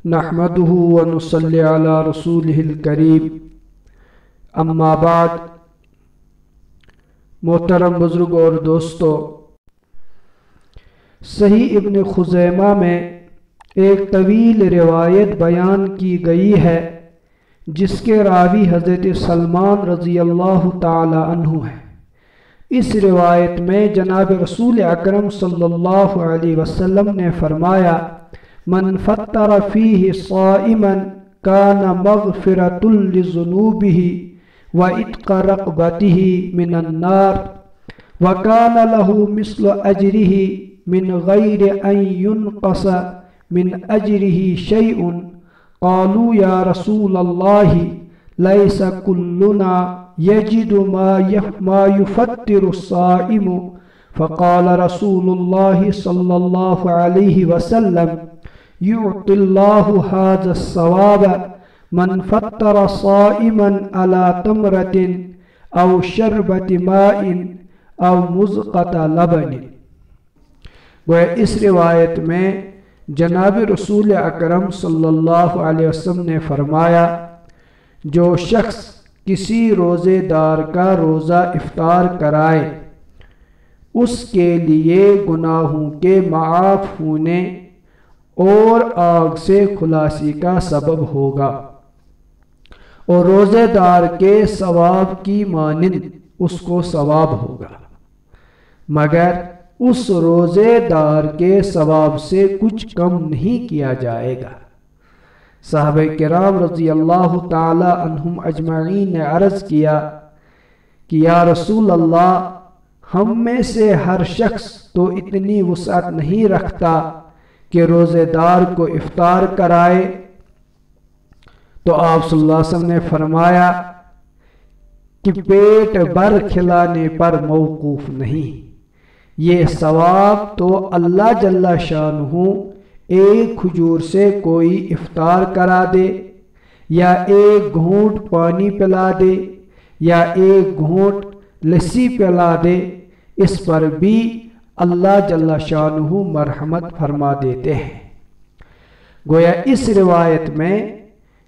نحمده ونصلي على رسوله الكريم اما بعد۔ محترم بزرگ اور دوستو، صحیح ابن خزیمہ میں ایک طویل روایت بیان کی گئی ہے جس کے راوی حضرت سلمان رضی اللہ تعالی عنہ ہے۔ اس روایت میں جناب رسول اکرم صلی اللہ علیہ وسلم نے فرمایا: من فطر فیہ صائما کان مغفرۃ لذنوبہ وعتق رقبتہ من النار وکان لہ مثل اجرہ من غیر ان ینقص من اجرہ شیء۔ قالوا یا رسول اللہ لیس کلنا یجد ما یفطر الصائم، فقال رسول اللہ صلی اللہ علیہ وسلم: یعطی اللہ ھذا الثواب من فطر صائما علی تمرۃ او شربۃ ماء او مزقۃ لبن۔ وہ اس روایت میں جناب رسول اکرم صلی اللہ علیہ وسلم نے فرمایا: جو شخص کسی روزے دار کا روزہ افطار کرائے اس کے لیے گناہوں کے معاف ہونے اور آگ سے خلاصی کا سبب ہوگا، اور روزے دار کے ثواب کی مانند اس کو ثواب ہوگا، مگر اس روزے دار کے ثواب سے کچھ کم نہیں کیا جائے گا۔ صحابہ کرام رضی اللہ تعالی عنہم اجمعین نے عرض کیا کہ یا رسول اللہ، ہم میں سے ہر شخص تو اتنی وسعت نہیں رکھتا کہ روزے دار کو افطار کرائے۔ تو آپ صلی اللہ علیہ وسلم نے فرمایا کہ پیٹ بھر کھلانے پر موقوف نہیں، یہ ثواب تو اللہ جل شانہ ایک کھجور سے کوئی افطار کرا دے، یا ایک گھونٹ پانی پلا دے، یا ایک گھونٹ لسی پلا دے، اس پر بھی اللہ جل شانہ مرحمت فرما دیتے ہیں۔ گویا اس روایت میں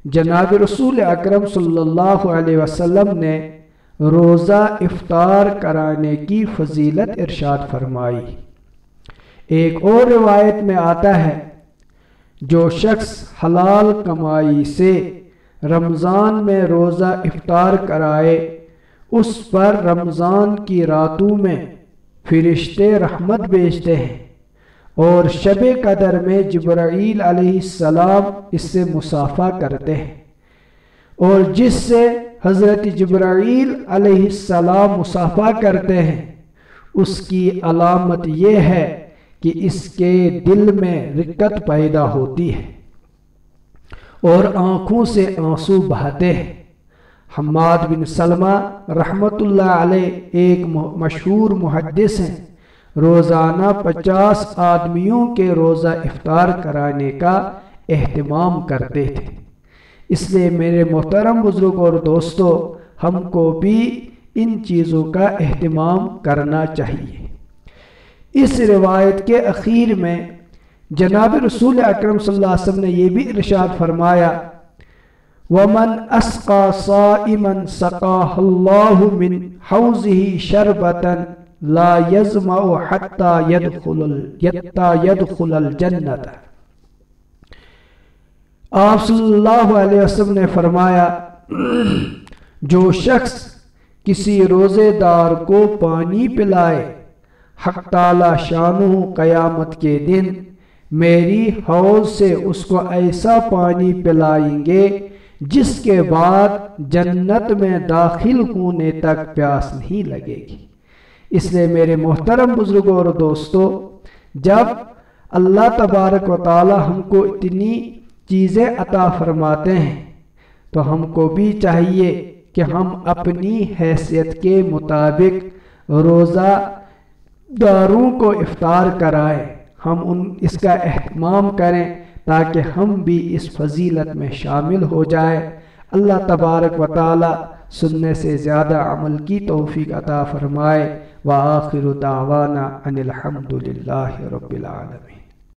جناب رسول اکرم صلی اللہ علیہ وسلم نے روزہ افطار کرانے کی فضیلت ارشاد فرمائی۔ ایک اور روایت میں آتا ہے: جو شخص حلال کمائی سے رمضان میں روزہ افطار کرائے اس پر رمضان کی راتوں میں فرشتے رحمت بھیجتے ہیں، اور شب قدر میں جبرائیل علیہ السلام اس سے مصافحہ کرتے ہیں، اور جس سے حضرت جبرائیل علیہ السلام مصافحہ کرتے ہیں اس کی علامت یہ ہے کہ اس کے دل میں رقت پیدا ہوتی ہے اور آنکھوں سے آنسو بہتے ہیں۔ حماد بن سلمہ رحمت اللہ علیہ ایک مشہور محدث ہیں، روزانہ 50 آدمیوں کے روزہ افطار کرانے کا اہتمام کرتے تھے۔ اس لیے میرے محترم بزرگ اور دوستو، ہم کو بھی ان چیزوں کا اہتمام کرنا چاہیے۔ اس روایت کے اخیر میں جناب رسول اکرم صلی اللہ علیہ وسلم نے یہ بھی ارشاد فرمایا: وَمَنْ أَسْقَى صَائِمًا سَقَاهُ اللَّهُ مِنْ حَوْضِهِ شَرْبَةً لَا يَظْمَأُ حَتَّى يَدْخُلَ الْجَنَّةَ۔ آپ صلی اللہ علیہ وسلم نے فرمایا: جو شخص کسی روزے دار کو پانی پلائے، حق تعالی شانہ قیامت کے دن میری حوض سے اس کو ایسا پانی پلائیں گے جس کے بعد جنت میں داخل ہونے تک پیاس نہیں لگے گی۔ اس لیے میرے محترم بزرگوں اور دوستو، جب اللہ تبارک و تعالی ہم کو اتنی چیزیں عطا فرماتے ہیں تو ہم کو بھی چاہیے کہ ہم اپنی حیثیت کے مطابق روزہ داروں کو افطار کرائیں، ہم اس کا اہتمام کریں تاکہ ہم بھی اس فضیلت میں شامل ہو جائے۔ اللہ تبارک و تعالی سننے سے زیادہ عمل کی توفیق عطا فرمائے۔ وآخر دعوانا ان الحمد للہ رب العالمین۔